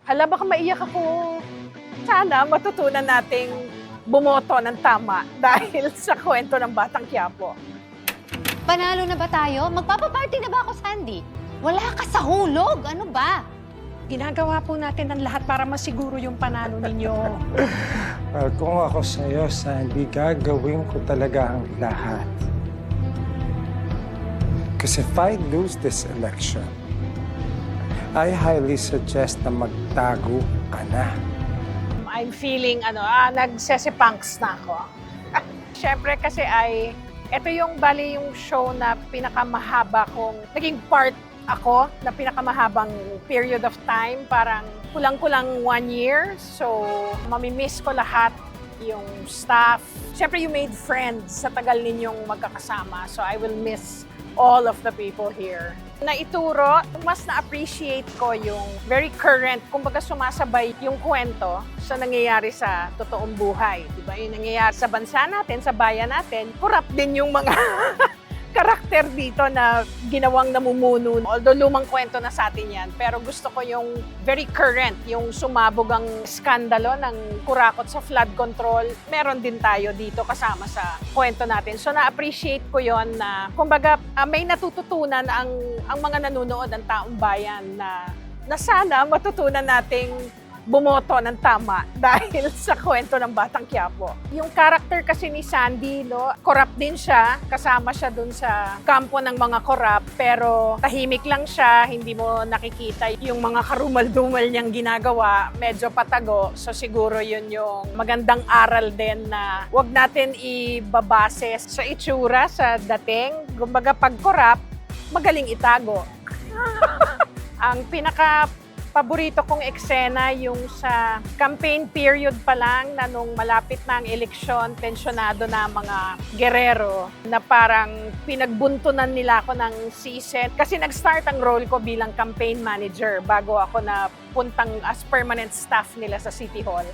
Hala, baka maiyak ako. Sana matutunan nating bumoto ng tama dahil sa kwento ng Batang Quiapo. Panalo na ba tayo? Magpapaparty na ba ako, Sandy? Wala ka sa hulog. Ano ba? Ginagawa po natin ang lahat para masiguro yung panalo ninyo. Well, kung ako sa'yo, Sandy, gagawin ko talaga ang lahat. Because if I lose this election, I highly suggest na magtago ka na. I'm feeling, nagsesipunks na ako. Siyempre kasi ito yung bali yung show na pinakamahaba kong, naging part ako na pinakamahabang period of time. Parang kulang-kulang 1 year. So, mamimiss ko lahat yung staff. Siyempre, you made friends sa tagal ninyong magkakasama. So, I will miss all of the people here. Naituro, mas na-appreciate ko yung very current, kumbaga sumasabay yung kwento sa nangyayari sa totoong buhay. Diba? Yung nangyayari sa bansa natin, sa bayan natin, corrupt din yung mga karakter dito na ginawang namumuno. Although lumang kwento na sa atin yan, pero gusto ko yung very current, yung sumabog ang skandalo ng kurakot sa flood control. Meron din tayo dito kasama sa kwento natin. So na-appreciate ko yon na, kumbaga, may natututunan ang mga nanonood, ang taong bayan na sana matutunan nating bumoto ng tama dahil sa kwento ng Batang Quiapo. Yung character kasi ni Sandy, no, corrupt din siya, kasama siya dun sa kampo ng mga corrupt, pero tahimik lang siya, hindi mo nakikita yung mga karumal-dumal niyang ginagawa, medyo patago. So siguro yun yung magandang aral din na wag natin ibabase sa itsura, sa dating. Kumbaga pag corrupt, magaling itago. Ang paborito kong eksena yung sa campaign period pa lang na nung malapit na ang eleksyon, tensyonado na mga gerero na parang pinagbuntunan nila ako ng season. Kasi nag-start ang role ko bilang campaign manager bago ako na puntang as permanent staff nila sa City Hall.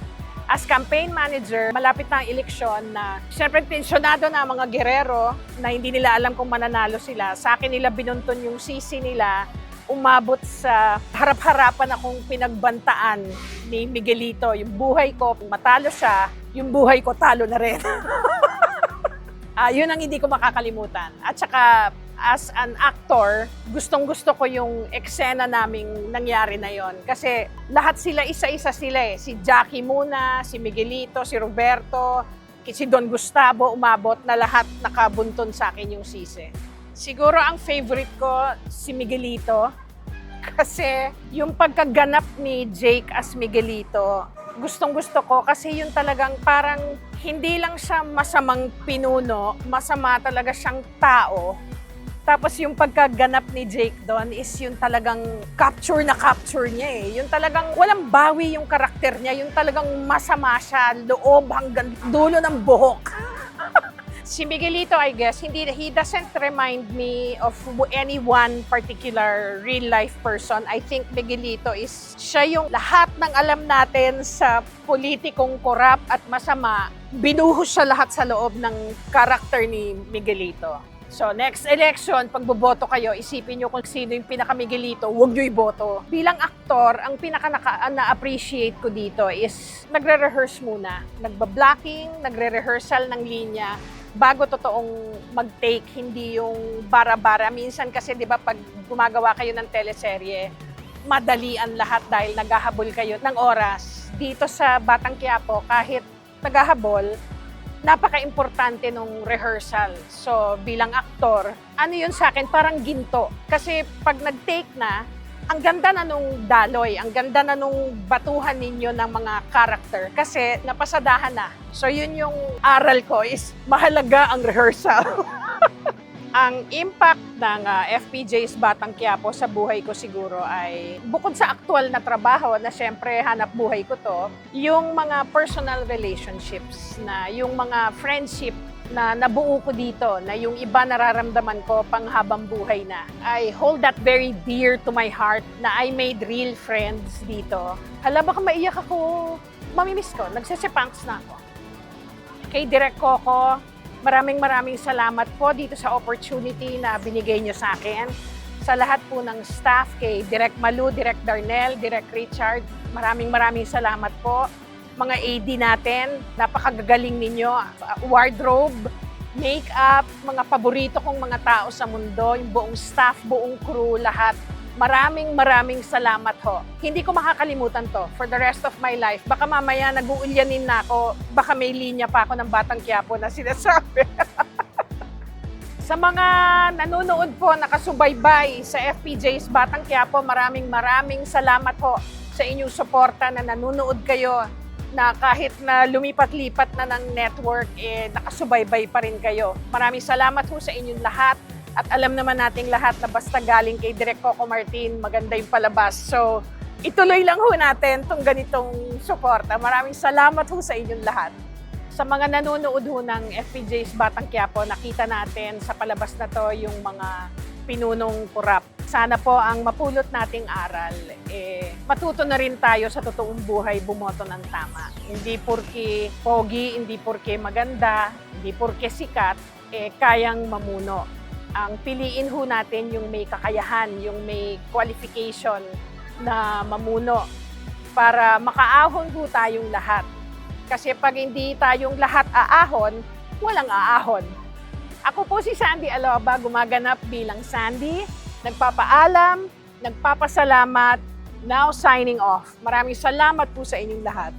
As campaign manager, malapit na ang eleksyon na siyempre tensyonado na ang mga gerero na hindi nila alam kung mananalo sila. Sa akin nila binuntun yung sisi nila. Umabot sa harap-harapan akong pinagbantaan ni Miguelito. Yung buhay ko, matalo siya, yung buhay ko talo na rin. Yun ang hindi ko makakalimutan. At saka, as an actor, gustong-gusto ko yung eksena naming nangyari na yon. Kasi lahat sila, isa-isa sila eh. Si Jackie muna, si Miguelito, si Roberto, si Don Gustavo, umabot na lahat nakabunton sa akin yung sisi. Siguro ang favorite ko, si Miguelito. Kasi yung pagkaganap ni Jake as Miguelito, gustong-gusto ko kasi yun talagang parang hindi lang siya masamang pinuno, masama talaga siyang tao. Tapos yung pagkaganap ni Jake doon is yung talagang capture na capture niya eh. Yung talagang walang bawi yung karakter niya, yung talagang masama siya, loob hanggang dulo ng buhok. Si Miguelito, I guess, he doesn't remind me of any one particular real-life person. I think Miguelito siya yung lahat ng alam natin sa politikong corrupt at masama, binuhos siya lahat sa loob ng karakter ni Miguelito. So next election, pag boboto kayo, isipin nyo kung sino yung pinaka-Miguelito, huwag nyo iboto. Bilang aktor, ang pinaka-na-appreciate ko dito is nagre-rehearse muna. Nagba-blocking, nagre-rehearsal ng linya, bago totoong mag-take, hindi yung bara-bara. Minsan kasi, di ba, pag gumagawa kayo ng teleserye, madalian lahat dahil naghahabol kayo ng oras. Dito sa Batang Quiapo, kahit naghahabol, napaka-importante nung rehearsal. So, bilang aktor, ano yun sa akin? Parang ginto. Kasi pag nag-take na, ang ganda na nung daloy, ang ganda na nung batuhan ninyo ng mga character kasi napasadahan na. So yun yung aral ko is mahalaga ang rehearsal. Ang impact ng FPJ's Batang Quiapo sa buhay ko siguro ay bukod sa aktual na trabaho na syempre hanap buhay ko to, yung mga personal relationships na yung mga friendship na nabuo ko dito, na yung iba nararamdaman ko panghabang buhay na. I hold that very dear to my heart na I made real friends dito. Hala, baka maiyak ako. Mamimiss ko, nagsesipunks na ako. Kay Direk Coco, maraming salamat po dito sa opportunity na binigay nyo sa akin. Sa lahat po ng staff, kay Direk Malu, Direk Darnel, Direk Richard, maraming salamat po. Mga AD natin, napakagagaling ninyo. Wardrobe, makeup, mga paborito kong mga tao sa mundo, yung buong staff, buong crew, lahat. Maraming salamat ho. Hindi ko makakalimutan to for the rest of my life. Baka mamaya nag-uulyanin na ako, baka may linya pa ako ng Batang Quiapo na sinasabi. Sa mga nanonood po, nakasubaybay sa FPJ's Batang Quiapo, maraming salamat po sa inyong suporta na nanonood kayo, na kahit na lumipat-lipat na ng network, nakasubaybay pa rin kayo. Maraming salamat po sa inyong lahat. At alam naman nating lahat na basta galing kay Direk Coco Martin, maganda yung palabas. So, ituloy lang ho natin itong ganitong suporta. Maraming salamat ho sa inyong lahat. Sa mga nanonood ho ng FPJ's Batang Quiapo, nakita natin sa palabas na to yung mga pinunong kurap. Sana po ang mapulot nating aral, matuto na rin tayo sa totoong buhay bumoto ng tama. Hindi porke pogi, hindi porke maganda, hindi porke sikat, kayang mamuno. Ang piliin ho natin yung may kakayahan, yung may qualification na mamuno para makaahon ho tayong lahat. Kasi pag hindi tayong lahat aahon, walang aahon. Ako po si Sandy Aloba, gumaganap bilang Sandy. Nagpapaalam, nagpapasalamat, now signing off. Maraming salamat po sa inyong lahat.